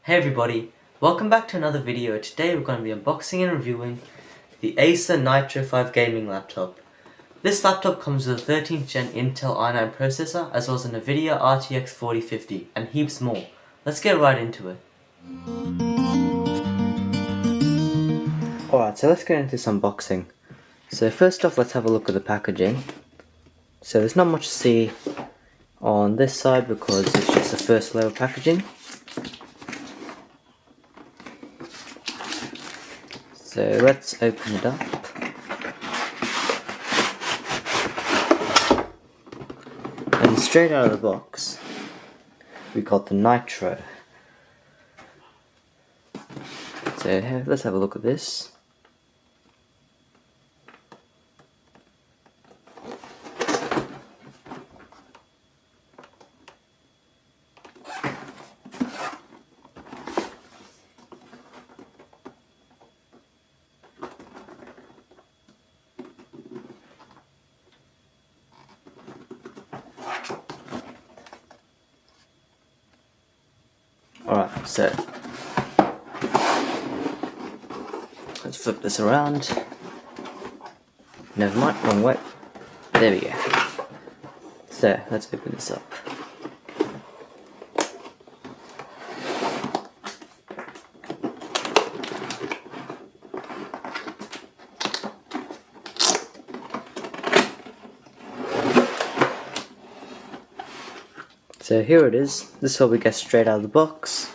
Hey everybody, welcome back to another video. Today we're going to be unboxing and reviewing the Acer Nitro V gaming laptop. This laptop comes with a 13th gen Intel i9 processor as well as a NVIDIA RTX 4050 and heaps more. Let's get right into it. Alright, so let's get into this unboxing. So first off, let's have a look at the packaging. So there's not much to see on this side because it's just the first layer of packaging. So let's open it up. And straight out of the box, we got the Nitro. So let's have a look at this. Alright, so let's flip this around. Never mind, wrong way. There we go. So let's open this up. So here it is. This is what we get straight out of the box.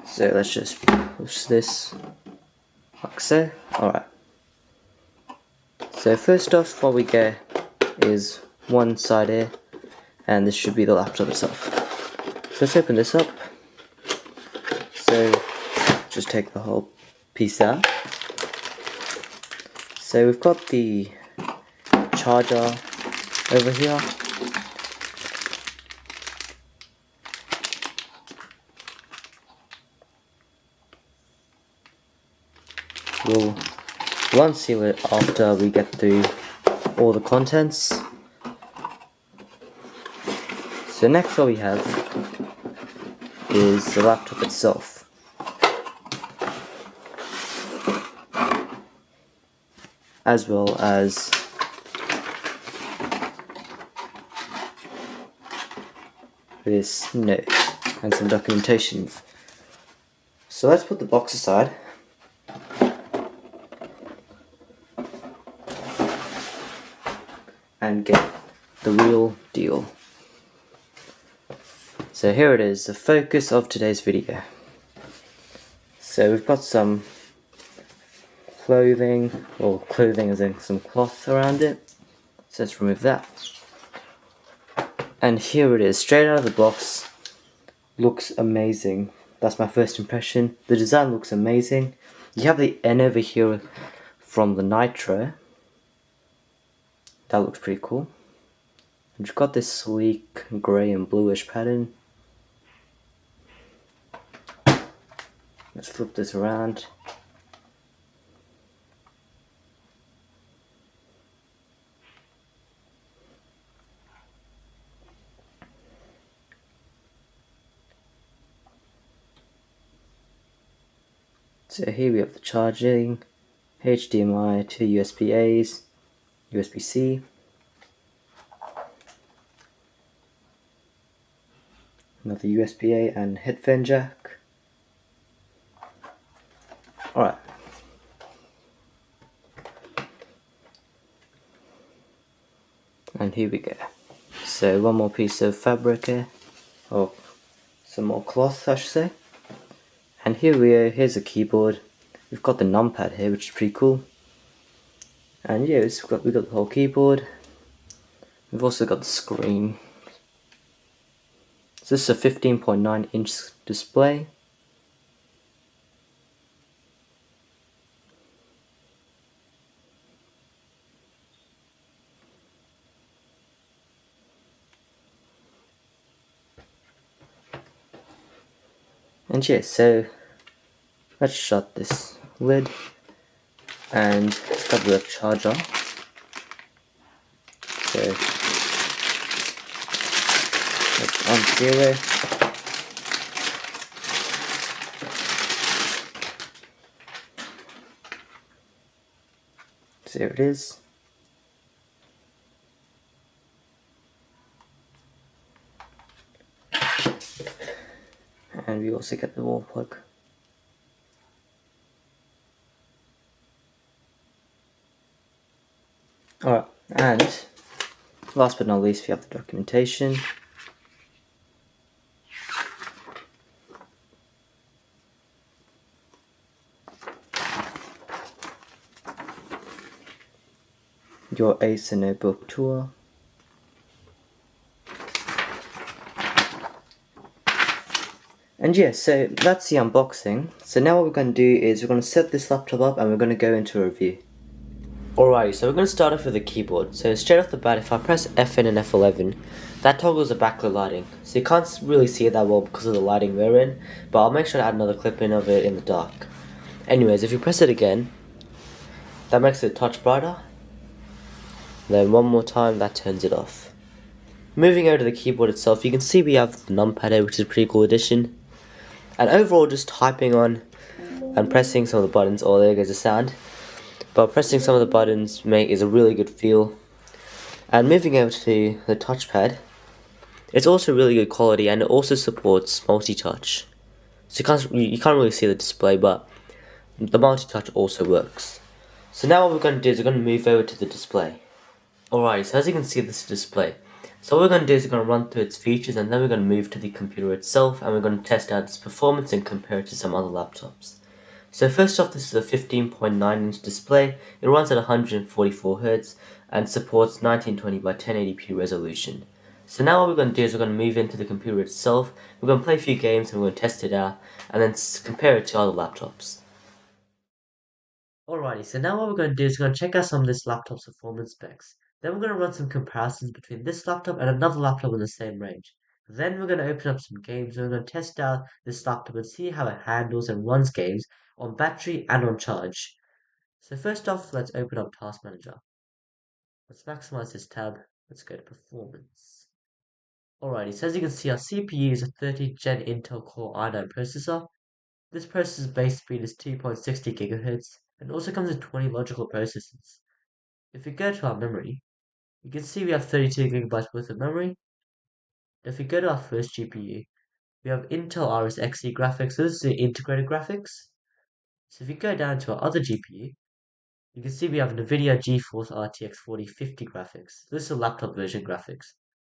So let's just push this like so. Alright. So first off, what we get is one side here, and this should be the laptop itself. So let's open this up. So just take the whole piece out. So we've got the charger over here. We'll unseal it after we get through all the contents. So next what we have is the laptop itself. As well as this note and some documentation. So let's put the box aside and get the real deal. So here it is, the focus of today's video. So we've got some clothing, or clothing as in some cloth around it. So let's remove that. And here it is, straight out of the box. Looks amazing. That's my first impression. The design looks amazing. You have the N over here from the Nitro. That looks pretty cool. And you've got this sleek grey and bluish pattern. Let's flip this around. So here we have the charging, HDMI to USB-A's, USB-C, another USB-A and headphone jack. Alright. And here we go. So one more piece of fabric here, or some more cloth I should say. And here we are, here's a keyboard. We've got the numpad here, which is pretty cool. And yeah, we've got the whole keyboard. We've also got the screen. So this is a 15.9 inch display. And yeah, so let's shut this lid and start the charger. So let's unseal it. So here it is. And we also get the wall plug. Alright, and last but not least, we have the documentation. Your Acer notebook tour. And yeah, so that's the unboxing. So now what we're going to do is we're going to set this laptop up and we're going to go into a review. Alrighty, so we're going to start off with the keyboard. So straight off the bat, if I press F9 and F11, that toggles the backlit lighting. So you can't really see it that well because of the lighting we're in, but I'll make sure to add another clip in of it in the dark. Anyways, if you press it again, that makes it a touch brighter. Then one more time, that turns it off. Moving over to the keyboard itself, you can see we have the numpad here, which is a pretty cool addition. And overall, just typing on and pressing some of the buttons, oh, there goes the sound. But pressing some of the buttons is a really good feel. And moving over to the touchpad, it's also really good quality and it also supports multi-touch. So you can't really see the display, but the multi-touch also works. So now what we're going to do is we're going to move over to the display. Alright, so as you can see, this is the display. So what we're going to do is we're going to run through its features and then we're going to move to the computer itself and we're going to test out its performance and compare it to some other laptops. So first off, this is a 15.9 inch display. It runs at 144Hz and supports 1920 by 1080p resolution. So now what we're going to do is we're going to move into the computer itself, we're going to play a few games and we're going to test it out and then compare it to other laptops. Alrighty, so now what we're going to do is we're going to check out some of this laptop's performance specs. Then we're going to run some comparisons between this laptop and another laptop in the same range. Then we're going to open up some games and we're going to test out this laptop and see how it handles and runs games on battery and on charge. So first off, let's open up Task Manager. Let's maximize this tab. Let's go to Performance. Alrighty, so as you can see, our CPU is a 30th Gen Intel Core i9 processor. This processor's base speed is 2.60 GHz and also comes with 20 logical processors. If we go to our memory, you can see we have 32 GB worth of memory. If we go to our first GPU, we have Intel Iris Xe graphics, so this is the integrated graphics. So if you go down to our other GPU, you can see we have NVIDIA GeForce RTX 4050 graphics. This is a laptop version graphics.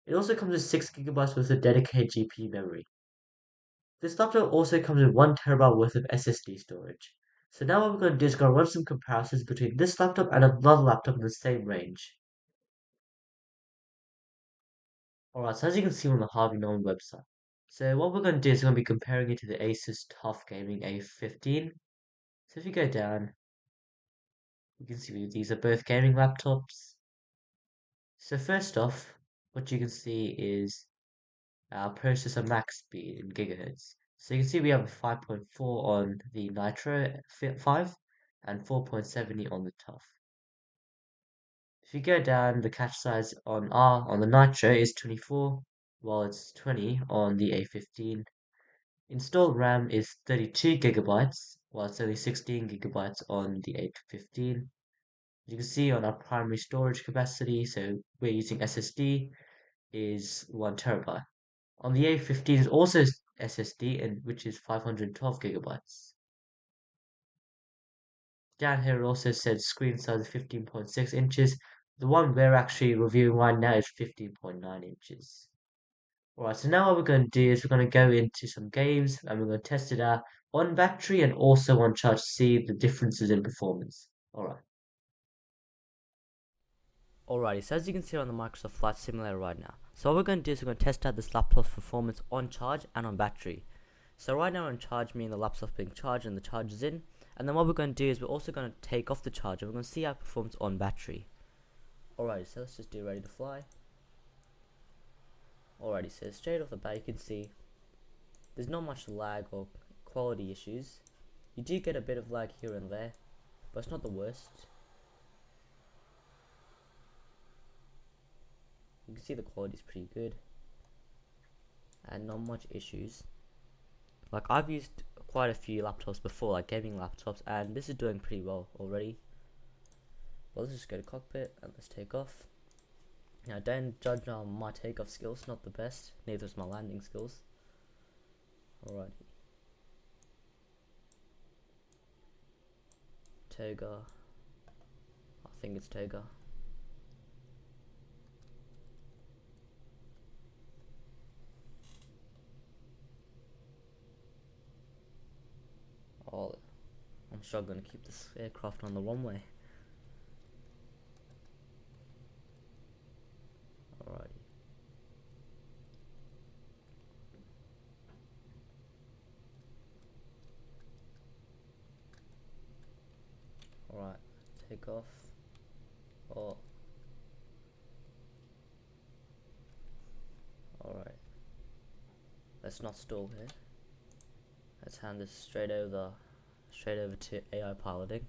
It also comes with 6 GB worth of dedicated GPU memory. This laptop also comes with 1 TB worth of SSD storage. So now what we're going to do is run some comparisons between this laptop and another laptop in the same range. Alright, so as you can see on the Harvey Norman website. So what we're going to do is we're going to be comparing it to the Acer TUF Gaming A15. So if you go down, you can see these are both gaming laptops. So first off, what you can see is our processor max speed in gigahertz. So you can see we have a 5.4 on the Nitro 5 and 4.70 on the TUF. If you go down, the cache size on the Nitro is 24, while it's 20 on the A15. Installed RAM is 32 GB, while it's only 16 GB on the A15. You can see on our primary storage capacity, so we're using SSD, is 1 TB. On the A15 is also SSD, which is 512 GB. Down here it also said screen size of 15.6 inches. The one we're actually reviewing right now is 15.9 inches. Alright, so now what we're going to do is we're going to go into some games and we're going to test it out on battery and also on charge to see the differences in performance. Alrighty, so as you can see on the Microsoft Flight Simulator right now. So what we're going to do is we're going to test out this laptop's performance on charge and on battery. So right now on charge, meaning the laptop's being charged and the charge is in. And then what we're going to do is we're also going to take off the charger. We're going to see how it performs on battery. Alrighty, so let's just do ready to fly. Alrighty, so straight off the bat you can see there's not much lag or quality issues. You do get a bit of lag here and there, but it's not the worst. You can see the quality is pretty good and not much issues. Like I've used quite a few laptops before, like gaming laptops, and this is doing pretty well already. Well, let's just go to cockpit and let's take off. Now don't judge my takeoff skills, not the best, neither is my landing skills. Alrighty. Toga. I think it's Toga. Oh, I'm struggling to keep this aircraft on the runway. Alrighty. Alright, take off. Oh. Alright. Let's not stall here. Let's hand this straight over to AI piloting,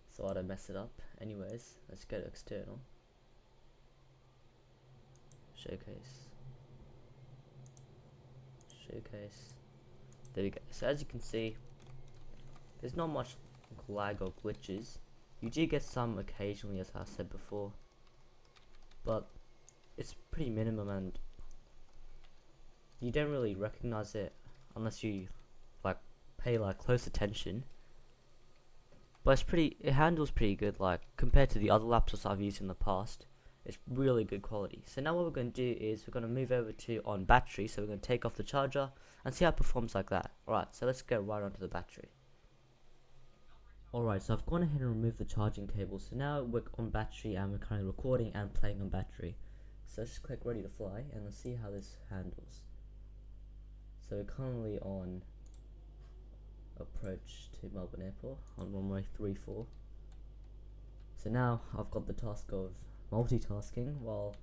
so I don't mess it up. Anyways, let's go to external. Showcase. There we go. So as you can see, there's not much lag or glitches. You do get some occasionally, as I said before, but it's pretty minimum, and you don't really recognize it unless you like pay like close attention. But it handles pretty good, like compared to the other laptops I've used in the past. It's really good quality. So now what we're going to do is we're going to move over to on battery. So we're going to take off the charger and see how it performs like that. Alright, so let's go right onto the battery. Alright, so I've gone ahead and removed the charging cable. So now we're on battery and we're currently recording and playing on battery. So let's just click ready to fly and let's see how this handles. So we're currently on approach to Melbourne Airport on runway 34. So now I've got the task of multitasking while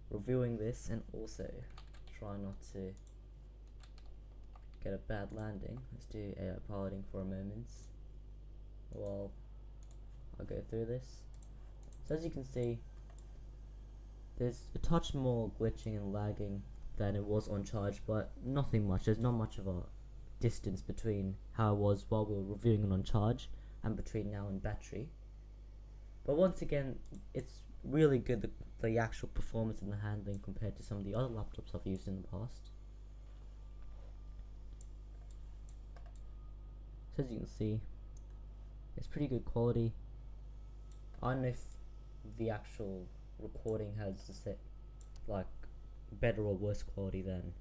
reviewing this and also try not to get a bad landing. Let's do AI piloting for a moment while I go through this. So as you can see, there's a touch more glitching and lagging than it was on charge, but nothing much. There's not much of a distance between how it was while we were reviewing it on charge and between now and battery. But once again, it's really good, the actual performance and the handling compared to some of the other laptops I've used in the past. So as you can see, it's pretty good quality. I don't know if the actual recording has like better or worse quality than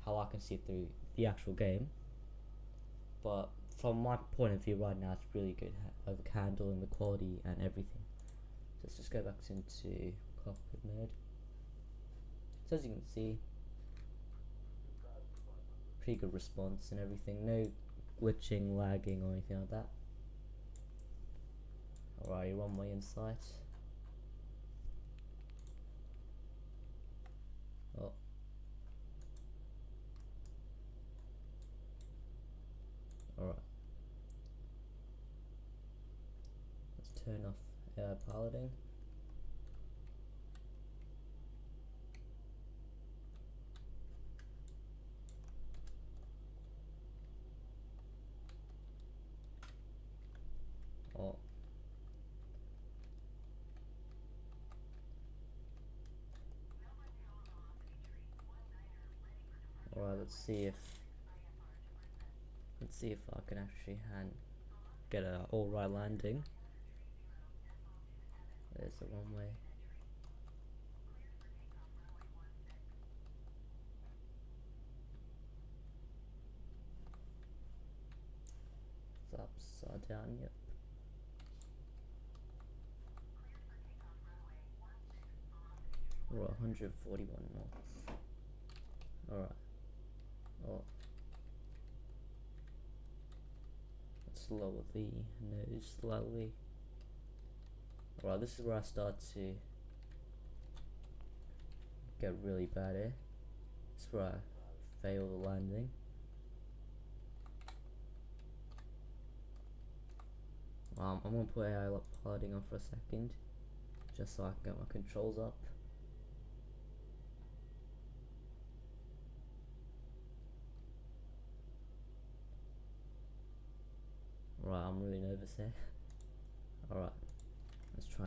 how I can see it through the actual game, but from my point of view right now, it's really good, like the handling, the quality and everything. So let's just go back into cockpit mode. So as you can see, pretty good response and everything, no glitching, lagging or anything like that. Alright, runway in sight. Oh. Alright. Let's turn off AI piloting. Oh. Alright, let's see if I can actually get a alright landing. There's the runway. It's upside down, yep. We're at 141 knots. Alright. Oh. Let's lower the nose slightly. Alright, this is where I start to get really bad air. This is where I fail the landing. I'm gonna put AI piloting on for a second, just so I can get my controls up. Right, I'm really nervous here. Alright, try.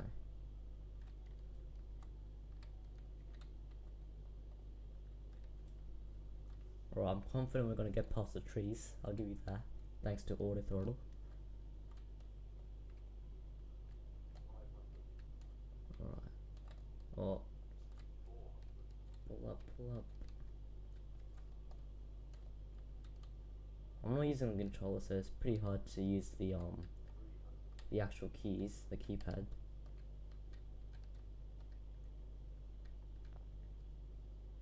Alright, I'm confident we're gonna get past the trees. I'll give you that. Thanks to auto throttle. Alright. Oh. Pull up, pull up. I'm not using the controller, so it's pretty hard to use the actual keys, the keypad.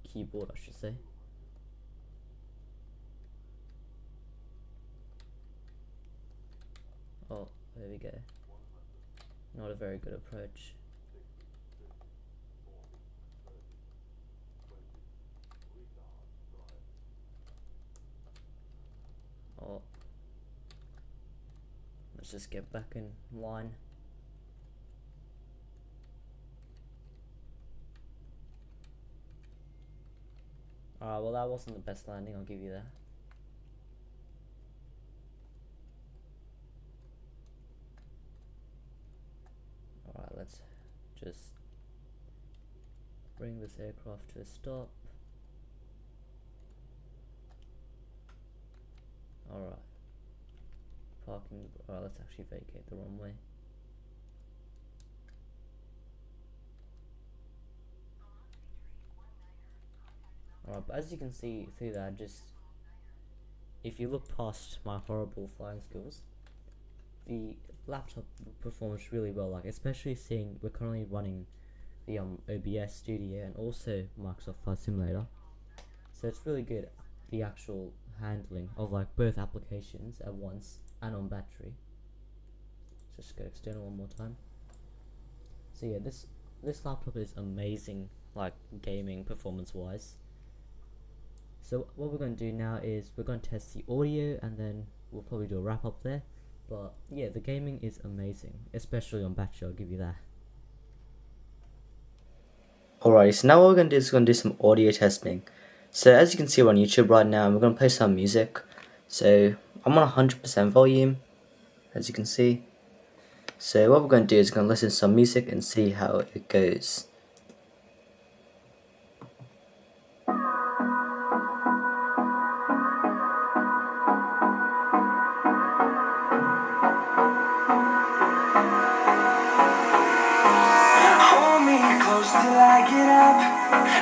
Keyboard, I should say. Oh, there we go. Not a very good approach. Oh. Let's just get back in line. Alright, well that wasn't the best landing, I'll give you that. Alright, let's just bring this aircraft to a stop. Alright. Parking. Alright, let's actually vacate the runway. Alright, but as you can see through that, just if you look past my horrible flying skills, the laptop performs really well, like especially seeing we're currently running the OBS Studio and also Microsoft Flight Simulator, so it's really good, the actual handling of like both applications at once and on battery. Let's just go external one more time. So yeah, this laptop is amazing, like gaming performance wise. So what we're going to do now is we're going to test the audio and then we'll probably do a wrap up there. But yeah, the gaming is amazing, especially on battery, I'll give you that. Alrighty, so now what we're going to do is we're going to do some audio testing. So as you can see, we're on YouTube right now and we're going to play some music. So I'm on 100% volume, as you can see. So what we're going to do is we're going to listen to some music and see how it goes. Till I get up,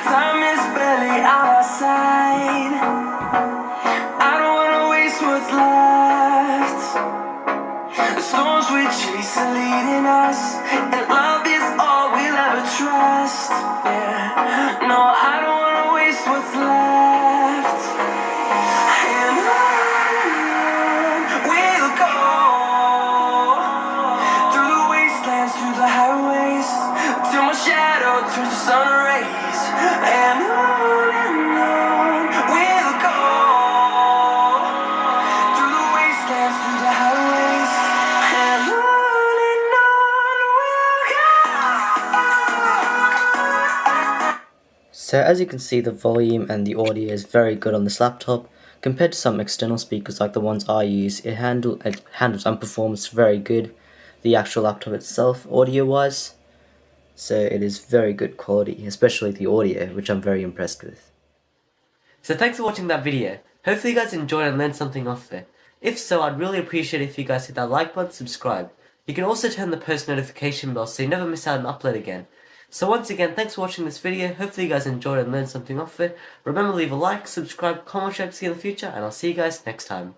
time is barely on our side. I don't wanna waste what's left. The storms we chase are leading us, and love is all we'll ever trust. Yeah, no, I don't wanna waste what's left. And on we'll go, through the wastelands, through the highways, till my shadow turns to sun rays. And on we'll go, through the wastelands, through the highways, and on we'll go. So as you can see, the volume and the audio is very good on this laptop. Compared to some external speakers like the ones I use, it handles and performs very good. The actual laptop itself, audio wise. So it is very good quality, especially the audio, which I'm very impressed with. So thanks for watching that video. Hopefully you guys enjoyed and learned something off it. If so, I'd really appreciate it if you guys hit that like button, subscribe. You can also turn the post notification bell so you never miss out on an upload again. So once again, thanks for watching this video. Hopefully you guys enjoyed and learned something off it. Remember, leave a like, subscribe, comment, share to see you in the future, and I'll see you guys next time.